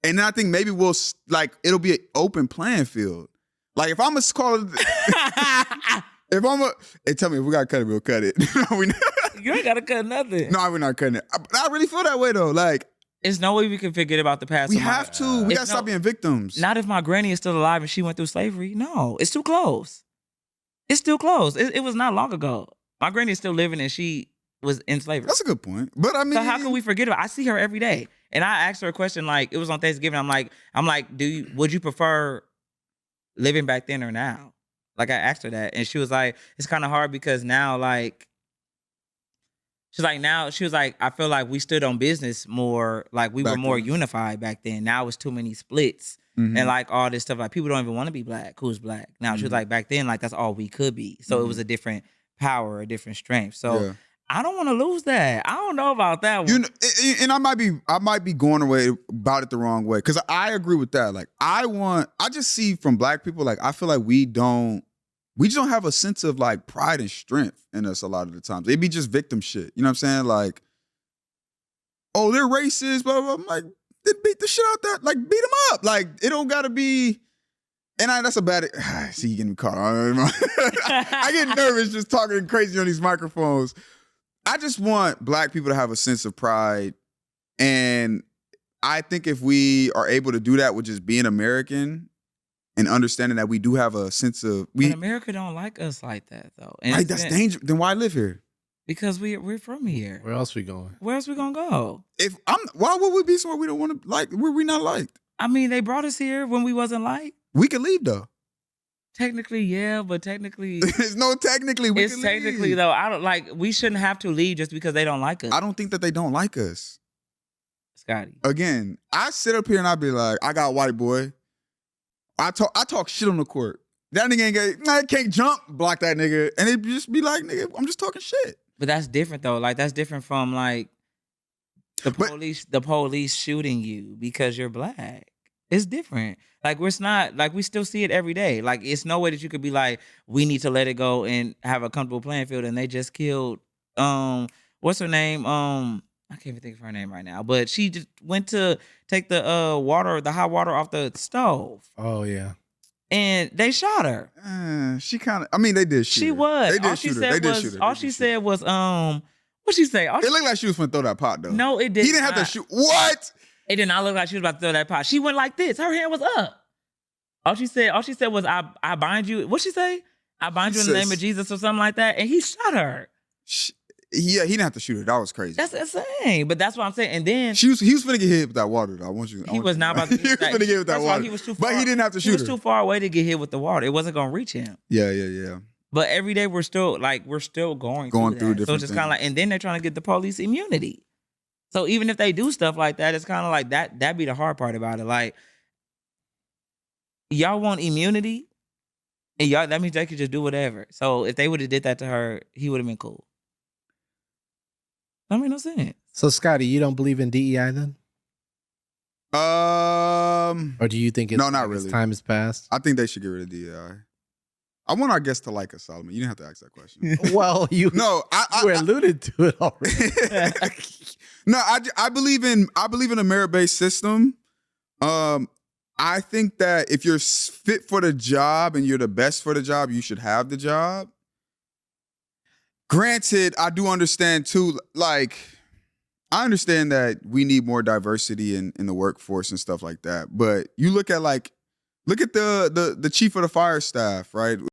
And then I think maybe it'll be an open playing field. Like if I'm a call it, hey, tell me if we gotta cut it, we'll cut it. No, you ain't gotta cut nothing. No, we're not cutting it. I really feel that way though. Like, there's no way we can forget about the past. We have to. We gotta stop being victims. Not if my granny is still alive and she went through slavery. No, it's too close. It's still close. It was not long ago. My granny is still living and she was in slavery. That's a good point. But I mean, so how can we forget about it? I see her every day. And I asked her a question, like, it was on Thanksgiving. I'm like, would you prefer living back then or now? Like, I asked her that. And she was like, it's kind of hard because now, like, she was like, I feel like we stood on business more, like we were more unified back then. Now it's too many splits and like all this stuff. Like people don't even want to be black. Who's black? Now she was like, back then, like that's all we could be. So it was a different power, a different strength. So I don't want to lose that. I don't know about that one. You know, and I might be going away about it the wrong way. Cause I agree with that. Like I just see from black people, like I feel like we just don't have a sense of like pride and strength in us a lot of the times. It'd be just victim shit. You know what I'm saying? Like, oh, they're racist, blah, blah, blah. I'm like, they beat the shit out that. Like, beat them up. Like, it don't gotta be. And that's a bad. See, you getting me caught. I get nervous just talking crazy on these microphones. I just want black people to have a sense of pride. And I think if we are able to do that with just being American and understanding that we do have a sense of... But America don't like us like that, though. And right, that's dangerous. Then why live here? Because we're from here. Where else we going? Where else we gonna go? Why would we be somewhere we don't want to like? Where we not liked? I mean, they brought us here when we wasn't liked. We could leave though. Technically, yeah, but technically, there's no technically. It's technically though. I don't like. We shouldn't have to leave just because they don't like us. I don't think that they don't like us. Scottie. Again, I sit up here and I be like, I got a white boy. I talk shit on the court. That nigga can't jump, block that nigga. And it just be like, nigga, I'm just talking shit. But that's different though. Like that's different from like the police shooting you because you're black. It's different. Like it's not like we still see it every day. Like it's no way that you could be like, we need to let it go and have a comfortable playing field. And they just killed what's her name? I can't even think of her name right now. But she just went to take the hot water off the stove. Oh yeah. And they shot her. She kind of. I mean, they did shoot her. She was. They did shoot her. They did shoot her. All she said was, what'd she say? It looked like she was finna throw that pot though. No, it didn't. He didn't have to shoot. What? It did not look like she was about to throw that pot. She went like this. Her hand was up. All she said was, I bind you. What'd she say? I bind you in the name of Jesus or something like that. And he shot her. Yeah, he didn't have to shoot her. That was crazy. That's insane. But that's what I'm saying. And then he was finna get hit with that water though. He was not about to get finna get hit with that water. He was too far. But he didn't have to shoot her. He was too far away to get hit with the water. It wasn't gonna reach him. Yeah. But every day we're still going through different So it's just kind of like, and then they're trying to get the police immunity. So even if they do stuff like that, it's kind of like that'd be the hard part about it. Like, y'all want immunity, and that means they could just do whatever. So if they would have did that to her, he would have been cool. That made no sense. So Scottie, you don't believe in DEI then? Or do you think no, not really. Time has passed? I think they should get rid of DEI. I want our guests to like us, Solomon. You didn't have to ask that question. Well, you were alluded to it already. No, I believe in a merit-based system. I think that if you're fit for the job and you're the best for the job, you should have the job. Granted, I do understand too, like, I understand that we need more diversity in the workforce and stuff like that. But you look at the chief of the fire staff, right?